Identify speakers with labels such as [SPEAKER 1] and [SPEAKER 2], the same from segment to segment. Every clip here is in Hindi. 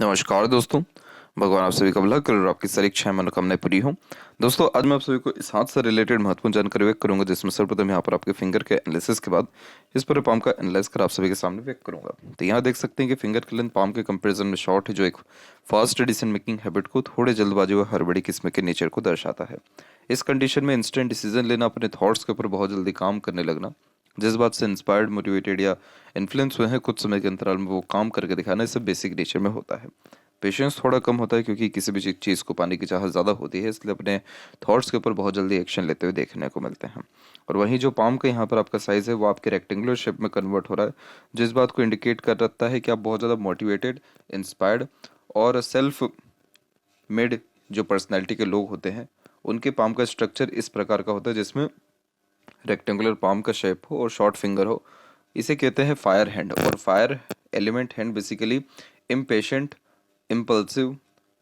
[SPEAKER 1] नमस्कार दोस्तों। भगवान आप सभी का भला करे और आपकी सारी इच्छाएं मनोकामनाएं पूरी हों। दोस्तों, आज मैं आप सभी को इस हाथ से रिलेटेड महत्वपूर्ण जानकारी व्यक्त करूंगा, जिसमें सर्वप्रथम यहाँ पर आपके फिंगर के एनालिसिस के बाद इस पूरे पाम का एनालाइज कर आप सभी के सामने व्यक्त करूंगा। तो यहाँ देख सकते हैं कि फिंगर की लेंथ पाम के कंपेरिजन में शॉर्ट है, जो एक फास्ट डिसीजन मेकिंग हैबिट को, थोड़े जल्दबाजी व हड़बड़ी किस्म के नेचर को दर्शाता है। इस कंडीशन में इंस्टेंट डिसीजन लेना, अपने थॉट्स के ऊपर बहुत जल्दी काम करने लगना, जिस बात से इंस्पायर्ड, मोटिवेटेड या इन्फ्लुएंस हुए हैं, कुछ समय के अंतराल में वो काम करके दिखाना, इससे बेसिक नेचर में होता है। पेशेंस थोड़ा कम होता है, क्योंकि किसी भी चीज़ को पाने की चाहत ज़्यादा होती है, इसलिए अपने थॉट्स के ऊपर बहुत जल्दी एक्शन लेते हुए देखने को मिलते हैं। और वहीं जो पाम का यहाँ पर आपका साइज़ है, वो आपके रेक्टेंगुलर शेप में कन्वर्ट हो रहा है, जिस बात को इंडिकेट कर रहा है कि आप बहुत ज़्यादा मोटिवेटेड, इंस्पायर्ड और सेल्फ मेड जो पर्सनैलिटी के लोग होते हैं, उनके पाम का स्ट्रक्चर इस प्रकार का होता है, जिसमें रेक्टेंगुलर पाम का शेप हो और शॉर्ट फिंगर हो। इसे कहते हैं फायर हैंड। और fire element hand basically impatient, impulsive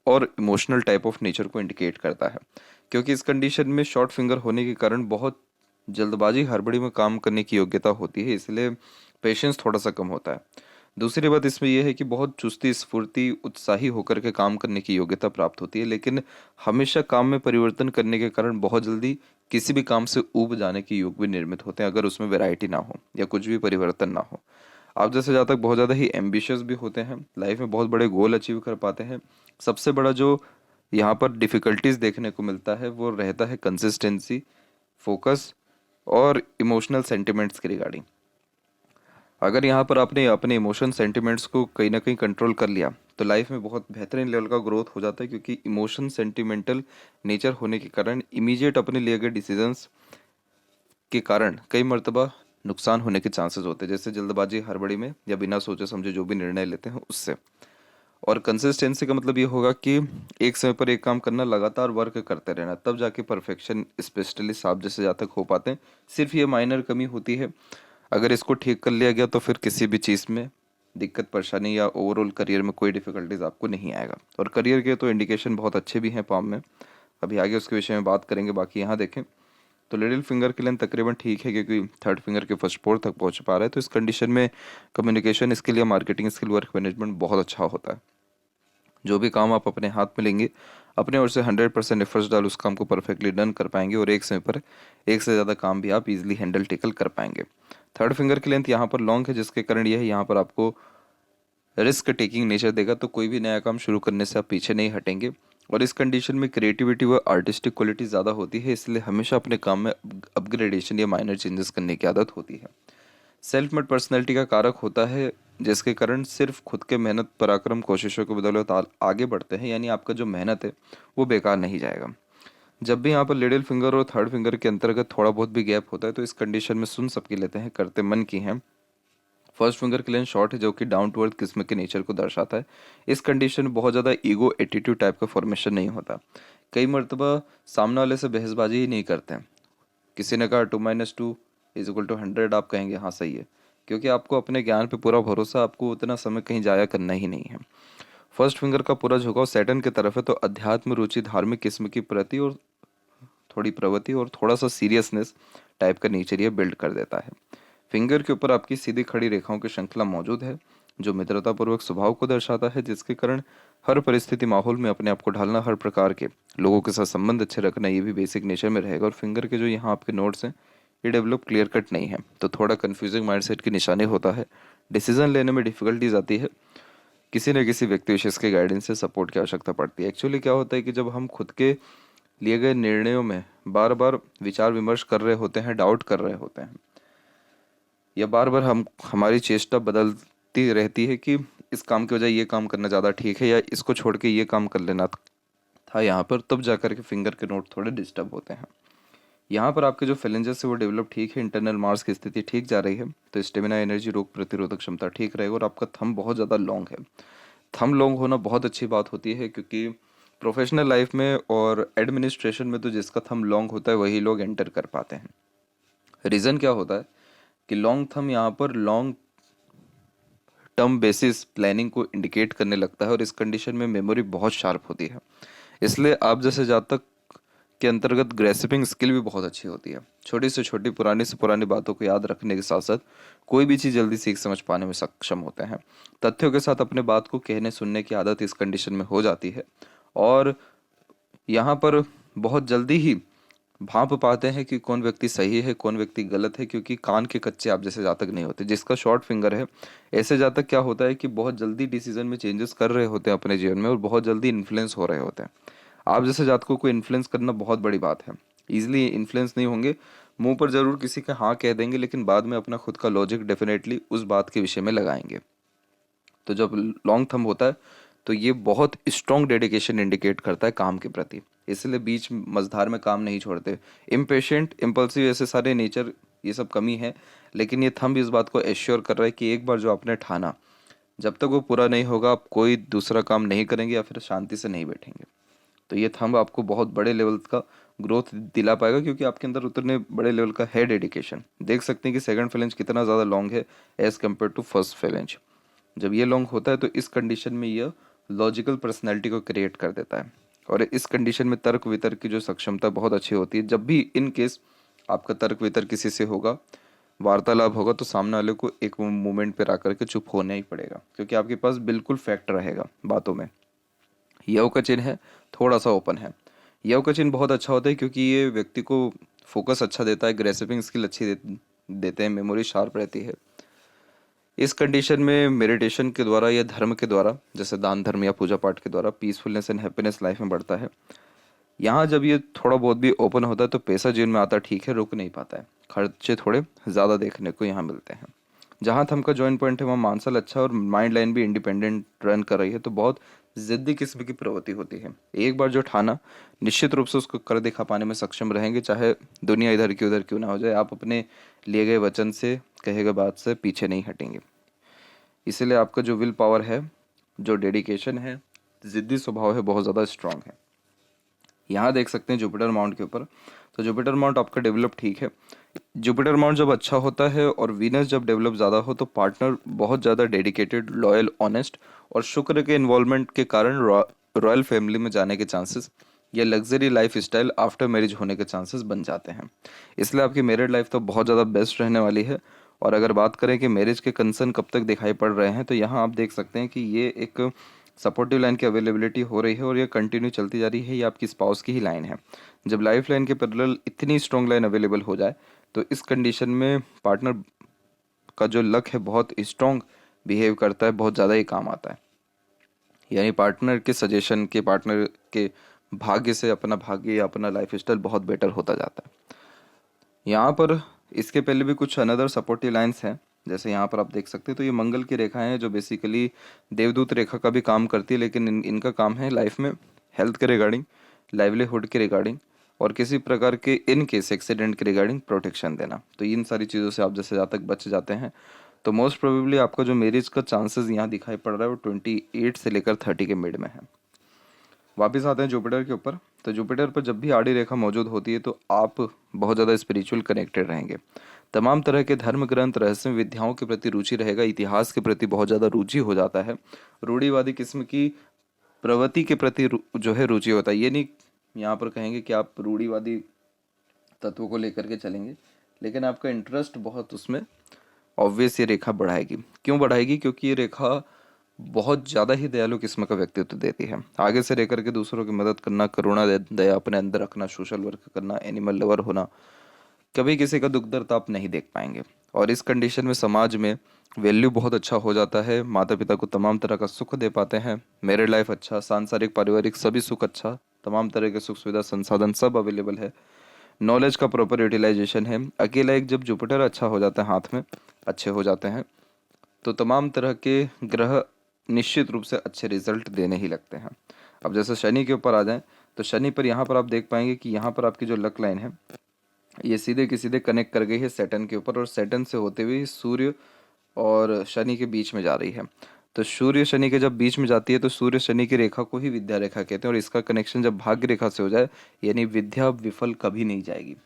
[SPEAKER 1] और इमोशनल टाइप ऑफ नेचर को इंडिकेट करता है। क्योंकि इस कंडीशन में शॉर्ट फिंगर होने के कारण बहुत जल्दबाजी, हड़बड़ी में काम करने की योग्यता होती है, इसलिए पेशेंस थोड़ा सा कम होता है। दूसरी बात इसमें यह है कि बहुत चुस्ती, स्फूर्ति, उत्साही होकर के काम करने की योग्यता प्राप्त होती है, लेकिन हमेशा काम में परिवर्तन करने के कारण बहुत जल्दी किसी भी काम से ऊब जाने के योग भी निर्मित होते हैं, अगर उसमें वैरायटी ना हो या कुछ भी परिवर्तन ना हो। आप जैसे जहाँ तक बहुत ज़्यादा ही एम्बिशियस भी होते हैं, लाइफ में बहुत बड़े गोल अचीव कर पाते हैं। सबसे बड़ा जो यहाँ पर डिफ़िकल्टीज देखने को मिलता है, वो रहता है कंसिस्टेंसी, फोकस और इमोशनल सेंटिमेंट्स के रिगार्डिंग। अगर यहाँ पर आपने अपने इमोशन सेंटिमेंट्स को कहीं ना कहीं कंट्रोल कर लिया, तो लाइफ में बहुत बेहतरीन लेवल का ग्रोथ हो जाता है, क्योंकि इमोशन सेंटिमेंटल नेचर होने के कारण इमीडिएट अपने लिए गए डिसीजंस के कारण कई मर्तबा नुकसान होने के चांसेस होते हैं, जैसे जल्दबाजी, हड़बड़ी में या बिना सोचे समझे जो भी निर्णय लेते हैं उससे। और कंसिस्टेंसी का मतलब ये होगा कि एक समय पर एक काम करना, लगातार वर्क करते रहना, तब जाके परफेक्शन स्पेशलिस्ट आप जैसे जहाँ तक हो पाते हैं। सिर्फ ये माइनर कमी होती है, अगर इसको ठीक कर लिया गया तो फिर किसी भी चीज़ में दिक्कत, परेशानी या ओवरऑल करियर में कोई डिफिकल्टीज आपको नहीं आएगा। और करियर के तो इंडिकेशन बहुत अच्छे भी हैं पाम में, अभी आगे उसके विषय में बात करेंगे। बाकी यहाँ देखें तो लिटिल फिंगर की लेंथ तकरीबन ठीक है, क्योंकि थर्ड फिंगर के फर्स्ट पोर तक पहुंच पा रहा है, तो इस कंडीशन में कम्युनिकेशन स्किल या मार्केटिंग स्किल, वर्क मैनेजमेंट बहुत अच्छा होता है। जो भी काम आप अपने हाथ में लेंगे, अपने ओर से 100% एफर्ट्स डाल उस काम को परफेक्टली डन कर पाएंगे, और एक समय पर एक से ज़्यादा काम भी आप इजीली हैंडल टेकल कर पाएंगे। थर्ड फिंगर की लेंथ यहाँ पर लॉन्ग है, जिसके कारण यह यहाँ पर आपको रिस्क टेकिंग नेचर देगा, तो कोई भी नया काम शुरू करने से आप पीछे नहीं हटेंगे। और इस कंडीशन में क्रिएटिविटी व आर्टिस्टिक क्वालिटी ज़्यादा होती है, इसलिए हमेशा अपने काम में अपग्रेडेशन या माइनर चेंजेस करने की आदत होती है। सेल्फ मेड पर्सनैलिटी का कारक होता है, जिसके कारण सिर्फ खुद के मेहनत, पराक्रम, कोशिशों के बदौलत आगे बढ़ते हैं, यानी आपका जो मेहनत है वो बेकार नहीं जाएगा। जब भी यहाँ पर लिटिल फिंगर और थर्ड फिंगर के अंतर्गत थोड़ा बहुत भी गैप होता है, तो इस कंडीशन में सुन सबकी लेते हैं, करते मन की हैं। फर्स्ट फिंगर की लेंथ शॉर्ट है, जो कि डाउन टू अर्थ किस्म के नेचर को दर्शाता है। इस कंडीशन में बहुत ज़्यादा ईगो, एटीट्यूड टाइप का फॉर्मेशन नहीं होता। कई मरतबा सामने वाले से बहसबाजी ही नहीं करते हैं। किसी ने कहा 2 - 2 = 100, आप कहेंगे हाँ सही है, क्योंकि आपको अपने ज्ञान पे पूरा भरोसा, आपको उतना समय कहीं जाया करना ही नहीं है। फर्स्ट फिंगर का पूरा झुकाव सैटर्न की तरफ है, तो अध्यात्म, रुचि, धार्मिक किस्म की प्रति और थोड़ी प्रवृत्ति और थोड़ा सा सीरियसनेस टाइप का नेचर ये बिल्ड कर देता है। फिंगर के ऊपर आपकी सीधी खड़ी रेखाओं की श्रृंखला मौजूद है, जो मित्रतापूर्वक स्वभाव को दर्शाता है, जिसके कारण हर परिस्थिति, माहौल में अपने आप को ढालना, हर प्रकार के लोगों के साथ संबंध अच्छे रखना, ये भी बेसिक नेचर में रहेगा। और फिंगर के जो यहाँ आपके नोट्स हैं, ये डेवलप क्लियर कट नहीं है, तो थोड़ा कन्फ्यूजिंग माइंडसेट की निशानी होता है। डिसीजन लेने में डिफिकल्टीज आती है, किसी न किसी व्यक्ति विशेष के गाइडेंस से, सपोर्ट की आवश्यकता पड़ती है। एक्चुअली क्या होता है कि जब हम खुद के लिए गए निर्णयों में बार बार विचार विमर्श कर रहे होते हैं, डाउट कर रहे होते हैं, या बार बार हम हमारी चेष्टा बदलती रहती है कि इस काम के बजाय ये काम करना ज़्यादा ठीक है, या इसको छोड़ के ये काम कर लेना था यहाँ पर, तब जाकर के फिंगर के नोट थोड़े डिस्टर्ब होते हैं। यहाँ पर आपके जो फेलेंजेस है वो डेवलप ठीक है, इंटरनल मार्स की स्थिति ठीक जा रही है, तो स्टेमिना, एनर्जी, रोग प्रतिरोधक क्षमता ठीक रहेगा। और आपका थंब बहुत ज़्यादा लॉन्ग है। थंब लॉन्ग होना बहुत अच्छी बात होती है, क्योंकि प्रोफेशनल लाइफ में और एडमिनिस्ट्रेशन में तो जिसका थंब लॉन्ग होता है वही लोग एंटर कर पाते हैं। रीज़न क्या होता है कि लॉन्ग थंब यहाँ पर लॉन्ग टर्म बेसिस प्लानिंग को इंडिकेट करने लगता है, और इस कंडीशन में मेमोरी बहुत शार्प होती है। इसलिए आप जैसे जहाँ तक के अंतर्गत ग्रेस्पिंग स्किल भी बहुत अच्छी होती है। छोटी से छोटी, पुरानी से पुरानी बातों को याद रखने के साथ साथ कोई भी चीज़ जल्दी सीख समझ पाने में सक्षम होते हैं। तथ्यों के साथ अपने बात को कहने सुनने की आदत इस कंडीशन में हो जाती है, और यहाँ पर बहुत जल्दी ही भांप पाते हैं कि कौन व्यक्ति सही है, कौन व्यक्ति गलत है, क्योंकि कान के कच्चे आप जैसे जातक नहीं होते। जिसका शॉर्ट फिंगर है, ऐसे जातक क्या होता है कि बहुत जल्दी डिसीजन में चेंजेस कर रहे होते हैं अपने जीवन में, और बहुत जल्दी इन्फ्लुएंस हो रहे होते हैं। आप जैसे जातकों को इन्फ्लुएंस करना बहुत बड़ी बात है। ईजिली इन्फ्लुएंस नहीं होंगे, मुंह पर जरूर किसी का हाँ कह देंगे, लेकिन बाद में अपना खुद का लॉजिक डेफिनेटली उस बात के विषय में लगाएंगे। तो जब लॉन्ग थंब होता है तो ये बहुत स्ट्रॉन्ग डेडिकेशन इंडिकेट करता है काम के प्रति, इसलिए बीच मझधार में काम नहीं छोड़ते। इम्पेशेंट, इम्पल्सिव, ऐसे सारे नेचर, ये सब कमी है, लेकिन ये थंब इस बात को एश्योर कर रहा है कि एक बार जो आपने ठाना, जब तक वो पूरा नहीं होगा आप कोई दूसरा काम नहीं करेंगे या फिर शांति से नहीं बैठेंगे। तो ये थंब आपको बहुत बड़े लेवल का ग्रोथ दिला पाएगा, क्योंकि आपके अंदर उतने बड़े लेवल का है डेडिकेशन। देख सकते हैं कि सेकंड फेलेंज कितना ज़्यादा लॉन्ग है एज कम्पेयर टू फर्स्ट फेलेंज। जब ये लॉन्ग होता है तो इस कंडीशन में यह लॉजिकल पर्सनैलिटी को क्रिएट कर देता है, और इस कंडीशन में तर्क वितर्क की जो सक्षमता बहुत अच्छी होती है। जब भी इन केस आपका तर्क वितर्क किसी से होगा, वार्तालाप होगा, तो सामने वाले को एक मोमेंट पर आकर के चुप होना ही पड़ेगा, क्योंकि आपके पास बिल्कुल फैक्ट रहेगा बातों में। यव का चिन्ह है, थोड़ा सा ओपन है। यव का चिन्ह बहुत अच्छा होता है क्योंकि ये व्यक्ति को फोकस अच्छा देता है, ग्रेसिपिंग स्किल अच्छी देते हैं, मेमोरी शार्प रहती है। इस कंडीशन में मेडिटेशन के द्वारा या धर्म के द्वारा, जैसे दान धर्म या पूजा पाठ के द्वारा, पीसफुलनेस एंड हैप्पीनेस लाइफ में बढ़ता है। यहाँ जब ये थोड़ा बहुत भी ओपन होता है तो पैसा जीवन में आता, ठीक है, रुक नहीं पाता है, खर्चे थोड़े ज़्यादा देखने को यहाँ मिलते हैं। जहाँ थम का जॉइंट पॉइंट है वहाँ मानसल अच्छा, और माइंड लाइन भी इंडिपेंडेंट रन कर रही है, तो बहुत जिद्दी किस्म की प्रवृत्ति होती है। एक बार जो ठाना, निश्चित रूप से उसको कर दिखा पाने में सक्षम रहेंगे, चाहे दुनिया इधर की उधर क्यों ना हो जाए। आप अपने लिए गए वचन से, कहे गए बात से पीछे नहीं हटेंगे। इसीलिए आपका जो विल पावर है, जो डेडिकेशन है, जिद्दी स्वभाव है, बहुत ज़्यादा स्ट्रांग है। यहाँ देख सकते हैं जुपिटर माउंट के ऊपर, तो जुपिटर माउंट आपका डेवलप ठीक है। जुपिटर माउंट जब अच्छा होता है और वीनस जब डेवलप ज़्यादा हो तो पार्टनर बहुत ज़्यादा डेडिकेटेड, लॉयल, ऑनेस्ट, और शुक्र के इन्वॉल्वमेंट के कारण रॉयल फैमिली में जाने के चांसेस या luxury life style after marriage होने के चांसेस बन जाते हैं। इसलिए आपकी मैरिड लाइफ तो बहुत ज़्यादा बेस्ट रहने वाली है। और अगर बात करें कि मैरिज के कंसर्न कब तक दिखाई पड़ रहे हैं, तो यहाँ आप देख सकते हैं कि ये एक सपोर्टिव लाइन की अवेलेबिलिटी हो रही है और ये कंटिन्यू चलती जा रही है। ये आपकी स्पाउस की ही लाइन है। जब लाइफ लाइन के पैरेलल इतनी स्ट्रॉन्ग लाइन अवेलेबल हो जाए तो इस कंडीशन में पार्टनर का जो लक है बहुत स्ट्रॉन्ग बिहेव करता है, बहुत ज़्यादा ही काम आता है। यानी पार्टनर के सजेशन के, पार्टनर के भाग्य से अपना भाग्य या अपना लाइफ स्टाइल बहुत बेटर होता जाता है। यहाँ पर इसके पहले भी कुछ अनदर सपोर्टिव लाइंस हैं, जैसे यहाँ पर आप देख सकते हैं, तो ये मंगल की रेखाएं हैं जो बेसिकली देवदूत रेखा का भी काम करती है, लेकिन इनका काम है लाइफ में हेल्थ के रिगार्डिंग, लाइवलीहुड के रिगार्डिंग, और किसी प्रकार के इन केस एक्सीडेंट के रिगार्डिंग प्रोटेक्शन देना। तो इन सारी चीज़ों से आप जैसे जहाँ तक बच जाते हैं तो मोस्ट प्रोबेबली आपका जो मैरिज का चांसेस यहाँ दिखाई पड़ रहा है वो 28 से लेकर 30 के मिड में है। वापस आते हैं जुपिटर के ऊपर, तो जुपिटर पर जब भी आड़ी रेखा मौजूद होती है तो आप बहुत ज़्यादा स्पिरिचुअल कनेक्टेड रहेंगे। तमाम तरह के धर्म ग्रंथ, रहस्य विद्याओं के प्रति रुचि रहेगा, इतिहास के प्रति बहुत ज़्यादा रुचि हो जाता है। रूढ़िवादी किस्म की प्रवृत्ति के प्रति जो है रुचि होता है। ये नहीं यहाँ पर कहेंगे कि आप रूढ़िवादी तत्वों को लेकर के चलेंगे, लेकिन आपका इंटरेस्ट बहुत उसमें ऑब्वियस ये रेखा बढ़ाएगी। क्यों बढ़ाएगी? क्योंकि ये रेखा बहुत ज़्यादा ही दयालु किस्म का व्यक्तित्व देती है। आगे से रह करके दूसरों की मदद करना, करुणा, दया अपने अंदर रखना, सोशल वर्क करना, एनिमल लवर होना, कभी किसी का दुख दर्द आप नहीं देख पाएंगे। और इस कंडीशन में समाज में वैल्यू बहुत अच्छा हो जाता है, माता पिता को तमाम तरह का सुख दे पाते हैं, मैरिड लाइफ अच्छा, सांसारिक पारिवारिक सभी सुख अच्छा, तमाम तरह के सुख सुविधा संसाधन सब अवेलेबल है, नॉलेज का प्रॉपर यूटिलाइजेशन है। अकेला एक जब जुपिटर अच्छा हो जाता है, हाथ में अच्छे हो जाते हैं, तो तमाम तरह के ग्रह निश्चित रूप से अच्छे रिजल्ट देने ही लगते हैं। अब जैसे शनि के ऊपर आ जाएं, तो शनि पर यहाँ पर आप देख पाएंगे कि यहाँ पर आपकी जो लक लाइन है ये सीधे के सीधे कनेक्ट कर गई है सैटर्न के ऊपर, और सैटर्न से होते हुए सूर्य और शनि के बीच में जा रही है। तो सूर्य शनि के जब बीच में जाती है तो सूर्य शनि की रेखा को ही विद्या रेखा कहते हैं, और इसका कनेक्शन जब भाग्य रेखा से हो जाए यानी विद्या विफल कभी नहीं जाएगी,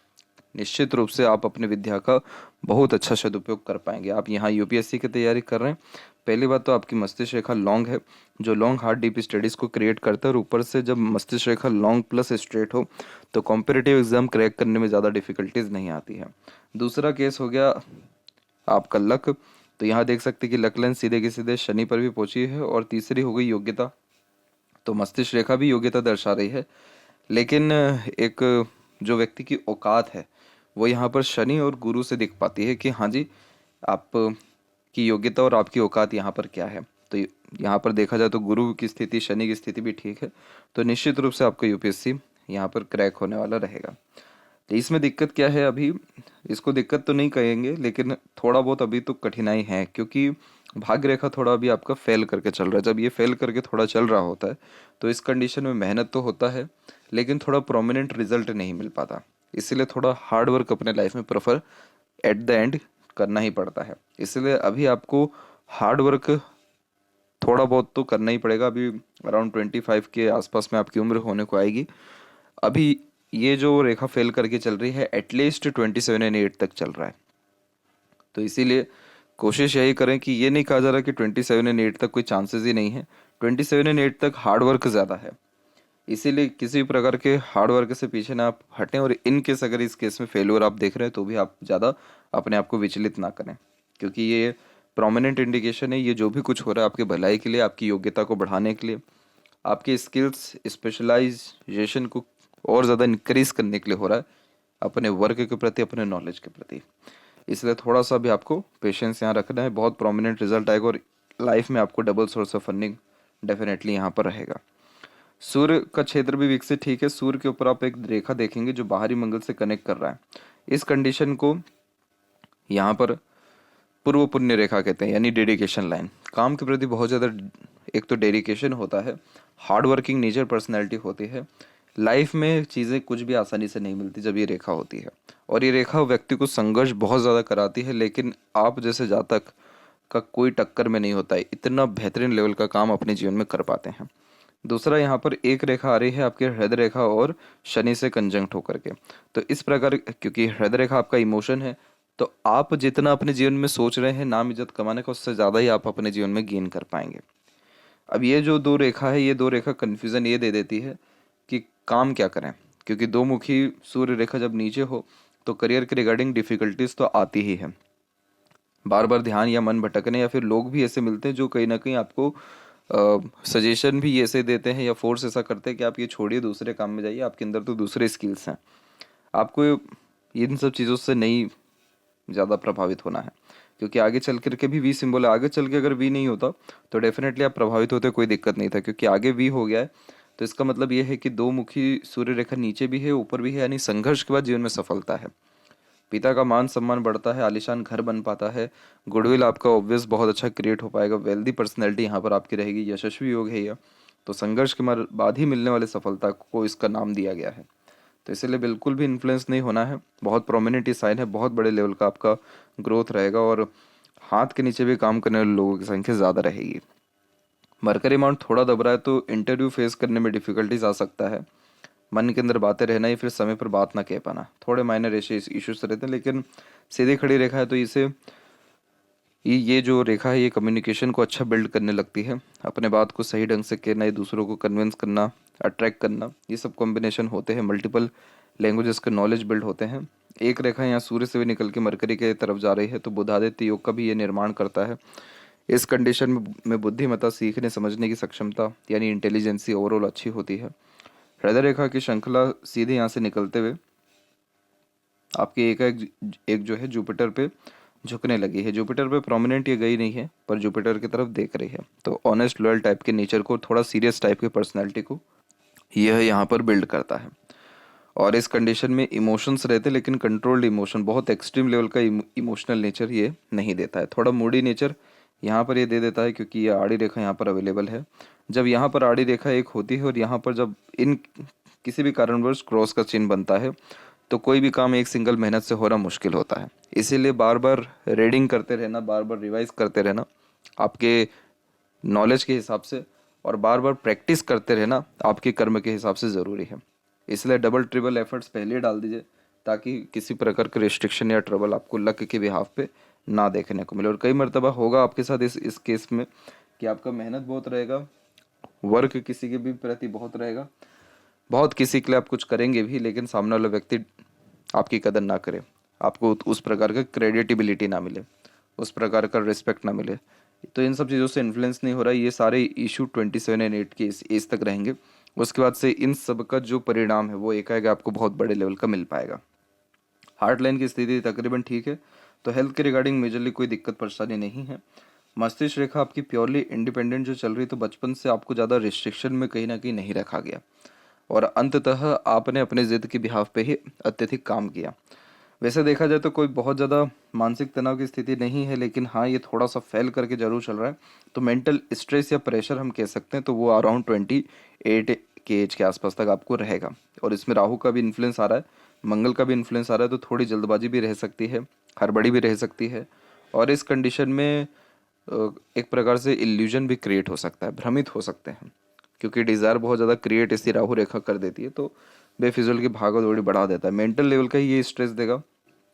[SPEAKER 1] निश्चित रूप से आप अपनी विद्या का बहुत अच्छा सदुपयोग कर पाएंगे। आप यहाँ यूपीएससी की तैयारी कर रहे हैं, पहली बात तो आपकी मस्तिष्क रेखा लॉन्ग है, जो लॉन्ग हार्ड डीप स्टडीज़ को क्रिएट करता है, और ऊपर से जब मस्तिष्क रेखा लॉन्ग प्लस स्ट्रेट हो तो कॉम्पिटिटिव एग्जाम क्रैक करने में ज़्यादा डिफिकल्टीज नहीं आती है। दूसरा केस हो गया आपका लक, तो यहाँ देख सकते हैं कि लक लाइन सीधे के सीधे शनि पर भी पहुंची है। और तीसरी हो गई योग्यता, तो मस्तिष्क रेखा भी योग्यता दर्शा रही है, लेकिन एक जो व्यक्ति की औकात है वो यहाँ पर शनि और गुरु से दिख पाती है कि हाँ जी, आप की योग्यता और आपकी औकात यहाँ पर क्या है। तो यहाँ पर देखा जाए तो गुरु की स्थिति, शनि की स्थिति भी ठीक है, तो निश्चित रूप से आपका यूपीएससी यहाँ पर क्रैक होने वाला रहेगा। तो इसमें दिक्कत क्या है अभी, इसको दिक्कत तो नहीं कहेंगे, लेकिन थोड़ा बहुत अभी तो कठिनाई है, क्योंकि भाग्य रेखा थोड़ा अभी आपका फेल करके चल रहा है। जब ये फेल करके थोड़ा चल रहा होता है तो इस कंडीशन में मेहनत तो होता है, लेकिन थोड़ा प्रोमिनेंट रिजल्ट नहीं मिल पाता। इसीलिए थोड़ा हार्ड वर्क अपने लाइफ में प्रेफर एट द एंड करना ही पड़ता है। इसलिए अभी आपको हार्ड वर्क थोड़ा बहुत तो करना ही पड़ेगा। अभी अराउंड 25 के आसपास में आपकी उम्र होने को आएगी। अभी ये जो रेखा फेल करके चल रही है एटलीस्ट 27 एंड 8 तक चल रहा है, तो इसीलिए कोशिश यही करें कि ये नहीं कहा जा रहा कि 27 एंड 8 तक कोई चांसेस ही नहीं है, 27 एंड 8 तक हार्ड वर्क ज़्यादा है। इसीलिए किसी भी प्रकार के हार्ड वर्क से पीछे ना आप हटें, और इन केस अगर इस केस में फेल्योर आप देख रहे हैं तो भी आप ज़्यादा अपने आप को विचलित ना करें, क्योंकि ये प्रोमिनेंट इंडिकेशन है। ये जो भी कुछ हो रहा है आपके भलाई के लिए, आपकी योग्यता को बढ़ाने के लिए, आपके स्किल्स स्पेशलाइजेशन को और ज़्यादा इंक्रीज करने के लिए हो रहा है, अपने वर्क के प्रति, अपने नॉलेज के प्रति। इसलिए थोड़ा सा भी आपको पेशेंस यहाँ रखना है, बहुत प्रोमिनेंट रिजल्ट आएगा और लाइफ में आपको double source of earning definitely यहाँ पर रहेगा। सूर्य का क्षेत्र भी विकसित ठीक है। सूर्य के ऊपर आप एक रेखा देखेंगे जो बाहरी मंगल से कनेक्ट कर रहा है। इस कंडीशन को यहाँ पर पूर्व पुण्य रेखा कहते हैं, यानी डेडिकेशन लाइन। काम के प्रति बहुत ज़्यादा एक तो डेडिकेशन होता है, हार्ड वर्किंग नेचर पर्सनैलिटी होती है। लाइफ में चीज़ें कुछ भी आसानी से नहीं मिलती जब ये रेखा होती है, और ये रेखा व्यक्ति को संघर्ष बहुत ज़्यादा कराती है, लेकिन आप जैसे जातक का कोई टक्कर में नहीं होता है, इतना बेहतरीन लेवल का काम अपने जीवन में कर पाते हैं। दूसरा यहाँ पर एक रेखा आ रही है आपके हृदय रेखा और शनि से कंजंक्ट होकर के। तो इस प्रकार, क्योंकि हृदय रेखा आपका इमोशन है, तो आप जितना अपने जीवन में सोच रहे हैं नाम इज्जत कमाने का, उससे ज़्यादा ही आप अपने जीवन में गेन कर पाएंगे। अब ये जो दो रेखा है, ये दो रेखा कन्फ्यूज़न ये दे देती है कि काम क्या करें, क्योंकि दो मुखी सूर्य रेखा जब नीचे हो तो करियर के रिगार्डिंग डिफिकल्टीज तो आती ही है। बार बार ध्यान या मन भटकने, या फिर लोग भी ऐसे मिलते हैं जो कहीं ना कहीं आपको सजेशन भी ऐसे देते हैं या फोर्स ऐसा करते हैं कि आप ये छोड़िए, दूसरे काम में जाइए, आपके अंदर तो दूसरे स्किल्स हैं। आपको इन सब चीज़ों से नहीं ज़्यादा प्रभावित होना है, क्योंकि आगे चल कर के भी वी सिंबल है। आगे चल के अगर वी नहीं होता तो डेफिनेटली आप प्रभावित होते, कोई दिक्कत नहीं था, क्योंकि आगे वी हो गया है। तो इसका मतलब ये है कि दो मुखी सूर्य रेखा नीचे भी है, ऊपर भी है, यानी संघर्ष के बाद जीवन में सफलता है। पिता का मान सम्मान बढ़ता है, आलीशान घर बन पाता है, गुडविल आपका ऑब्वियस बहुत अच्छा क्रिएट हो पाएगा, वेल्दी पर्सनैलिटी यहाँ पर आपकी रहेगी, यशस्वी योग है यह। तो संघर्ष के बाद ही मिलने वाले सफलता को इसका नाम दिया गया है। तो इसीलिए बिल्कुल भी इन्फ्लुएंस नहीं होना है, बहुत प्रोमिनेंट साइन है, बहुत बड़े लेवल का आपका ग्रोथ रहेगा, और हाथ के नीचे भी काम करने वाले लोगों की संख्या ज़्यादा रहेगी। मरकरी अमाउंट थोड़ा दब रहा है, तो इंटरव्यू फेस करने में डिफिकल्टीज आ सकता है। मन के अंदर बातें रहना, या फिर समय पर बात ना कह पाना, थोड़े माइनर ऐसे इश्यूज रहते हैं। लेकिन सीधी खड़ी रेखा है तो इसे ये जो रेखा है ये कम्युनिकेशन को अच्छा बिल्ड करने लगती है, अपने बात को सही ढंग से कहना, ये दूसरों को कन्विंस करना, अट्रैक्ट करना, ये सब कॉम्बिनेशन होते हैं। मल्टीपल लैंग्वेजेस के नॉलेज बिल्ड होते हैं। एक रेखा यहाँ सूर्य से भी निकल के मरकरी के तरफ जा रही है, तो बुधादित्य योग का भी ये निर्माण करता है। इस कंडीशन में बुद्धिमत्ता, सीखने समझने की क्षमता यानी इंटेलिजेंसी ओवरऑल अच्छी होती है। हृदय रेखा की श्रृंखला सीधे यहाँ से निकलते हुए आपकी एक जो है जुपिटर पे झुकने लगी है। जुपिटर पे प्रोमिनेंट ये गई नहीं है, पर जुपिटर की तरफ देख रही है। तो ऑनेस्ट लॉयल टाइप के नेचर को, थोड़ा सीरियस टाइप की पर्सनैलिटी को यह यहाँ पर बिल्ड करता है। और इस कंडीशन में इमोशंस रहते हैं, लेकिन कंट्रोल्ड इमोशन, बहुत एक्सट्रीम लेवल का इमोशनल नेचर ये नहीं देता है। थोड़ा मूडी नेचर यहाँ पर ये दे देता है, क्योंकि ये आड़ी रेखा यहाँ पर अवेलेबल है। जब यहाँ पर आड़ी रेखा एक होती है और यहाँ पर जब इन किसी भी कारणवश क्रॉस का चिन्ह बनता है, तो कोई भी काम एक सिंगल मेहनत से होना मुश्किल होता है। इसीलिए बार बार रीडिंग करते रहना, बार बार रिवाइज करते रहना आपके नॉलेज के हिसाब से, और बार बार प्रैक्टिस करते रहना आपके कर्म के हिसाब से ज़रूरी है। इसलिए डबल ट्रिपल एफर्ट्स पहले डाल दीजिए, ताकि किसी प्रकार का रिस्ट्रिक्शन या ट्रबल आपको लक के बिहाफ पे ना देखने को मिले। और कई मर्तबा होगा आपके साथ इस केस में कि आपका मेहनत बहुत रहेगा, वर्क किसी के भी प्रति बहुत रहेगा, बहुत किसी के लिए आप कुछ करेंगे भी, लेकिन सामने वाला व्यक्ति आपकी कदर ना करे, आपको उस प्रकार का क्रेडिटेबिलिटी ना मिले, उस प्रकार का रिस्पेक्ट ना मिले। तो इन सब चीज़ों से इन्फ्लुएंस नहीं हो रहा है, ये सारे इशू 27 एंड 8 के इस एज तक रहेंगे। उसके बाद से इन सब का जो परिणाम है वो एकाएक आपको बहुत बड़े लेवल का मिल पाएगा। हार्ट लाइन की स्थिति तकरीबन ठीक है, तो हेल्थ के रिगार्डिंग मेजरली कोई दिक्कत परेशानी नहीं है। मस्तिष्क रेखा आपकी प्योरली इंडिपेंडेंट जो चल रही, तो बचपन से आपको ज़्यादा रिस्ट्रिक्शन में कहीं ना कहीं नहीं रखा गया और अंततः आपने अपने जिद के बिहाफ पे ही अत्यधिक काम किया। वैसे देखा जाए तो कोई बहुत ज़्यादा मानसिक तनाव की स्थिति नहीं है, लेकिन हाँ ये थोड़ा सा फैल करके जरूर चल रहा है। तो मेंटल स्ट्रेस या प्रेशर हम कह सकते हैं, तो वो अराउंड 28 के एज के आसपास तक आपको रहेगा। और इसमें राहु का भी इन्फ्लुएंस आ रहा है, मंगल का भी इन्फ्लुएंस आ रहा है, तो थोड़ी जल्दबाजी भी रह सकती है, हड़बड़ी भी रह सकती है। और इस कंडीशन में एक प्रकार से इल्यूजन भी क्रिएट हो सकता है, भ्रमित हो सकते हैं, क्योंकि डिज़ायर बहुत ज़्यादा क्रिएट इसी राहु रेखा कर देती है, तो बेफिजुल की भागा दौड़ी बढ़ा देता है। मेंटल लेवल का ही ये स्ट्रेस देगा,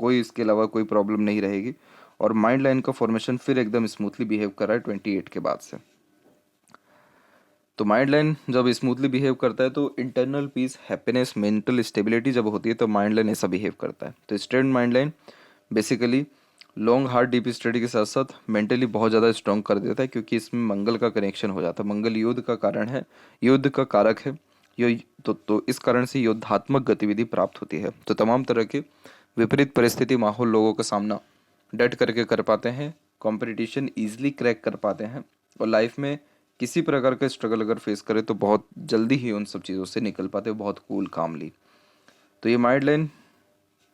[SPEAKER 1] कोई इसके अलावा कोई प्रॉब्लम नहीं रहेगी। और माइंड लाइन का फॉर्मेशन फिर एकदम स्मूथली बिहेव कर रहा है 28 के बाद से। तो माइंड लाइन जब स्मूथली बिहेव करता है तो internal peace, happiness, mental stability जब होती है तो माइंड लाइन ऐसा बिहेव करता है। तो strength mind line basically long hard deep study के साथ साथ मेंटली बहुत ज़्यादा स्ट्रॉन्ग कर देता है, क्योंकि इसमें मंगल का कनेक्शन हो जाता है। मंगल युद्ध का कारण है, युद्ध का कारक है। यो तो इस कारण से योद्धात्मक गतिविधि प्राप्त होती है। तो तमाम तरह के विपरीत परिस्थिति माहौल लोगों का सामना डट करके कर पाते हैं, कंपटीशन ईजिली क्रैक कर पाते हैं, और लाइफ में किसी प्रकार का स्ट्रगल अगर फेस करे तो बहुत जल्दी ही उन सब चीज़ों से निकल पाते हैं, बहुत कूल कामली। तो ये माइंड लाइन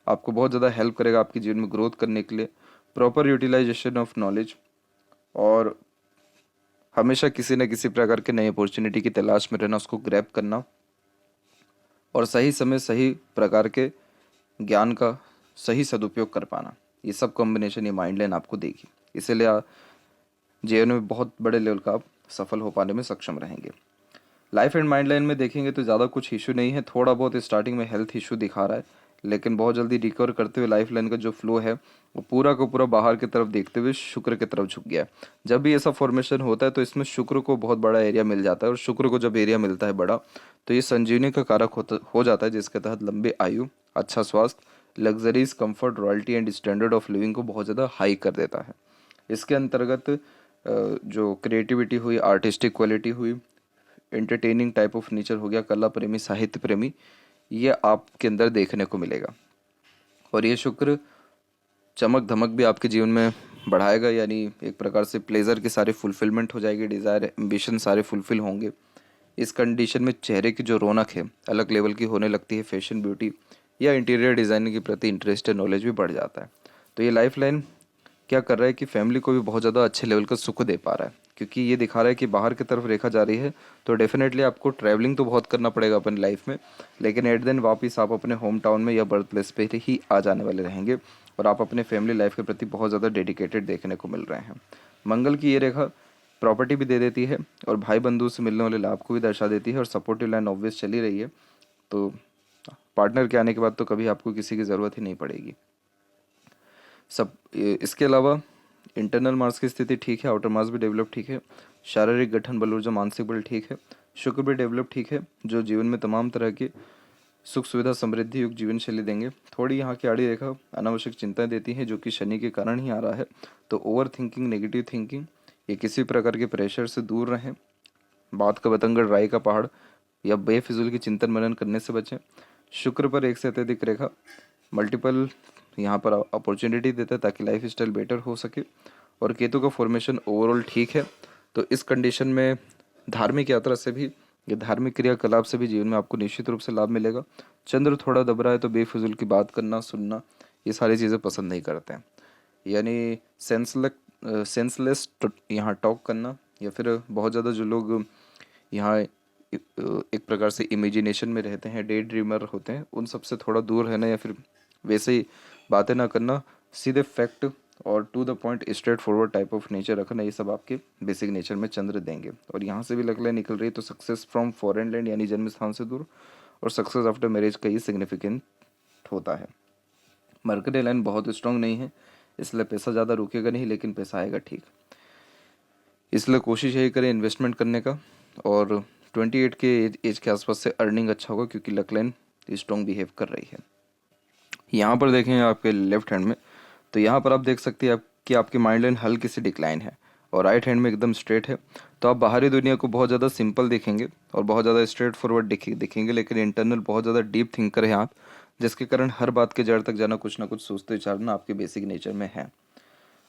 [SPEAKER 1] आपको बहुत ज़्यादा हेल्प करेगा आपके जीवन में ग्रोथ करने के लिए, प्रॉपर यूटिलाइजेशन ऑफ नॉलेज, और हमेशा किसी न किसी प्रकार के नई अपॉर्चुनिटी की तलाश में रहना, उसको ग्रैब करना, और सही समय सही प्रकार के ज्ञान का सही सदुपयोग कर पाना, ये सब कॉम्बिनेशन ये माइंड लाइन आपको देगी। इसीलिए जीवन में बहुत बड़े लेवल का आप सफल हो पाने में सक्षम रहेंगे। लाइफ एंड माइंड लाइन में देखेंगे तो ज़्यादा कुछ इशू नहीं है, थोड़ा बहुत स्टार्टिंग में हेल्थ इशू दिखा रहा है, लेकिन बहुत जल्दी रिकवर करते हुए लाइफ लाइन का जो फ्लो है वो पूरा का पूरा बाहर की तरफ देखते हुए शुक्र की तरफ झुक गया है। जब भी ऐसा फॉर्मेशन होता है तो इसमें शुक्र को बहुत बड़ा एरिया मिल जाता है, और शुक्र को जब एरिया मिलता है बड़ा, तो ये संजीवनी का कारक हो जाता है, जिसके तहत लंबी आयु, अच्छा स्वास्थ्य, luxuries, comfort, royalty and standard of living को बहुत ज़्यादा हाई कर देता है। इसके अंतर्गत जो क्रिएटिविटी हुई, आर्टिस्टिक क्वालिटी हुई, एंटरटेनिंग टाइप ऑफ नेचर हो गया, कला प्रेमी, साहित्य प्रेमी, ये आपके अंदर देखने को मिलेगा। और ये शुक्र चमक धमक भी आपके जीवन में बढ़ाएगा, यानी एक प्रकार से प्लेजर की सारी फुलफिलमेंट हो जाएगी, डिज़ायर एम्बिशन सारे फुलफिल होंगे। इस कंडीशन में चेहरे की जो रौनक है अलग लेवल की होने लगती है, फैशन, ब्यूटी या इंटीरियर डिज़ाइनिंग के प्रति इंटरेस्ट है, नॉलेज भी बढ़ जाता है। तो ये लाइफ लाइन क्या कर रहा है कि फैमिली को भी बहुत ज़्यादा अच्छे लेवल का सुख दे पा रहा है, क्योंकि ये दिखा रहा है कि बाहर की तरफ रेखा जा रही है, तो डेफिनेटली आपको ट्रैवलिंग तो बहुत करना पड़ेगा अपनी लाइफ में, लेकिन एट देन वापस आप अपने होम टाउन में या बर्थ प्लेस पे ही आ जाने वाले रहेंगे, और आप अपने फैमिली लाइफ के प्रति बहुत ज़्यादा डेडिकेटेड देखने को मिल रहे हैं। मंगल की ये रेखा प्रॉपर्टी भी दे देती है, और भाई बंधु से मिलने वाले लाभ को भी दर्शा देती है, और सपोर्टिव लाइन ऑब्वियस चली रही है, तो पार्टनर के आने के बाद तो कभी आपको किसी की ज़रूरत ही नहीं पड़ेगी। सब इसके अलावा इंटरनल मार्स की स्थिति ठीक है, आउटर मार्स भी डेवलप ठीक है, शारीरिक गठन, बल, ऊर्जा, मानसिक बल ठीक है, शुक्र भी डेवलप ठीक है, जो जीवन में तमाम तरह की सुख सुविधा समृद्धि युक्त जीवन शैली देंगे। थोड़ी यहाँ की आड़ी रेखा अनावश्यक चिंताएं देती हैं, जो कि शनि के कारण ही आ रहा है। तो ओवर थिंकिंग, नेगेटिव थिंकिंग, ये किसी प्रकार के प्रेशर से दूर रहें, बात का बतंगड़, राय का पहाड़ या बेफिजूल की चिंतन मनन करने से बचें। शुक्र पर एक से अत्यधिक रेखा मल्टीपल यहाँ पर अपॉर्चुनिटी देता है ताकि लाइफ स्टाइल बेटर हो सके। और केतु का फॉर्मेशन ओवरऑल ठीक है, तो इस कंडीशन में धार्मिक यात्रा से भी या धार्मिक क्रियाकलाप से भी जीवन में आपको निश्चित रूप से लाभ मिलेगा। चंद्र थोड़ा दब रहा है तो बेफिजूल की बात करना, सुनना, ये सारी चीज़ें पसंद नहीं करते हैं, यानी सेंसलेस यहाँ टॉक करना, या फिर बहुत ज़्यादा जो लोग यहाँ एक प्रकार से इमेजिनेशन में रहते हैं, डे ड्रीमर होते हैं, उन सब से थोड़ा दूर रहना, या फिर वैसे ही बातें ना करना, सीधे फैक्ट और to the point straightforward type of nature रखना, ये सब आपके बेसिक नेचर में चंद्र देंगे। और यहाँ से भी लक लाइन निकल रही है, तो सक्सेस फ्रॉम फॉरेन लैंड यानी जन्म स्थान से दूर, और सक्सेस आफ्टर मैरिज का ये सिग्निफिकेंट होता है। मरकरी लाइन बहुत स्ट्रांग नहीं है, इसलिए पैसा ज़्यादा रुकेगा नहीं, लेकिन पैसा आएगा ठीक। इसलिए कोशिश यही करें इन्वेस्टमेंट करने का, और 28 के एज के आसपास से अर्निंग अच्छा होगा, क्योंकि लक लाइन स्ट्रॉन्ग बिहेव कर रही है। यहाँ पर देखें आपके लेफ्ट हैंड में, तो यहाँ पर आप देख सकते हैं कि आपकी माइंड लाइन हल्की सी डिक्लाइन है और राइट हैंड में एकदम स्ट्रेट है। तो आप बाहरी दुनिया को बहुत ज़्यादा सिंपल दिखेंगे और बहुत ज़्यादा स्ट्रेट फॉरवर्ड दिखेंगे, लेकिन इंटरनल बहुत ज़्यादा डीप थिंकर हैं आप, जिसके कारण हर बात के जड़ तक जाना, कुछ ना कुछ सोचते विचारना आपके बेसिक नेचर में है।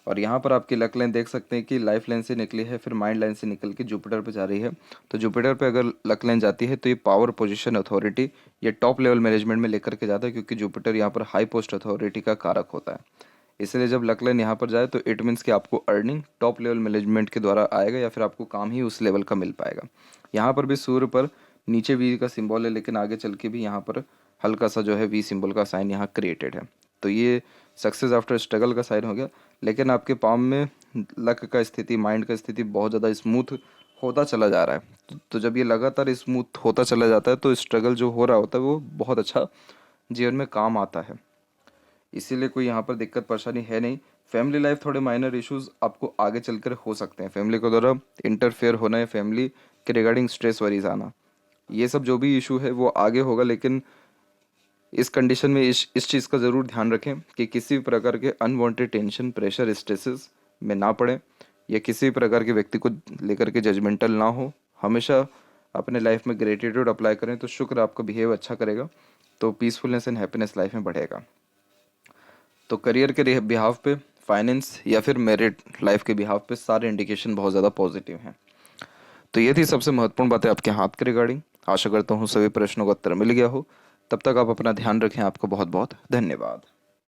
[SPEAKER 1] और यहाँ पर आपकी लक लाइन देख सकते हैं कि लाइफ लाइन से निकली है, फिर माइंड लाइन से निकल के जुपिटर पे जा रही है। तो जुपिटर पे अगर लक लाइन जाती है तो ये पावर, पोजीशन, अथॉरिटी, ये टॉप लेवल मैनेजमेंट में लेकर के जाता है, क्योंकि जुपिटर यहाँ पर हाई पोस्ट अथॉरिटी का कारक होता है। इसलिए जब लक लाइन यहाँ पर जाए तो इट मीन्स कि आपको अर्निंग टॉप लेवल मैनेजमेंट के द्वारा आएगा, या फिर आपको काम ही उस लेवल का मिल पाएगा। यहाँ पर भी सूर्य पर नीचे वी का सिंबल है, लेकिन आगे चल के भी यहाँ पर हल्का सा जो है वी सिंबल का साइन यहाँ क्रिएटेड है। तो ये सक्सेस आफ्टर स्ट्रगल का साइन हो गया। लेकिन आपके पाम में लक का स्थिति, माइंड का स्थिति बहुत ज़्यादा स्मूथ होता चला जा रहा है। तो जब ये लगातार स्मूथ होता चला जाता है तो स्ट्रगल जो हो रहा होता है वो बहुत अच्छा जीवन में काम आता है। इसीलिए कोई यहाँ पर दिक्कत परेशानी है नहीं। फैमिली लाइफ थोड़े माइनर इश्यूज आपको आगे चलकर हो सकते हैं, फैमिली के द्वारा इंटरफेयर होना या फैमिली के रिगार्डिंग स्ट्रेस वरीज आना, ये सब जो भी इशू है वो आगे होगा। लेकिन इस कंडीशन में इस चीज़ का ज़रूर ध्यान रखें कि किसी भी प्रकार के अनवांटेड टेंशन, प्रेशर, स्ट्रेसेस में ना पड़े, या किसी भी प्रकार के व्यक्ति को लेकर के जजमेंटल ना हो। हमेशा अपने लाइफ में ग्रेटिट्यूड अप्लाई करें तो शुक्र आपका बिहेव अच्छा करेगा, तो पीसफुलनेस एंड हैप्पीनेस लाइफ में बढ़ेगा। तो करियर के बिहाव पे, फाइनेंस या फिर मेरिट लाइफ के बिहाव पे सारे इंडिकेशन बहुत ज़्यादा पॉजिटिव हैं। तो ये थी सबसे महत्वपूर्ण बातें आपके हाथ के रिगार्डिंग। आशा करता हूँ सभी प्रश्नों का उत्तर मिल गया हो। तब तक आप अपना ध्यान रखें। आपको बहुत बहुत धन्यवाद।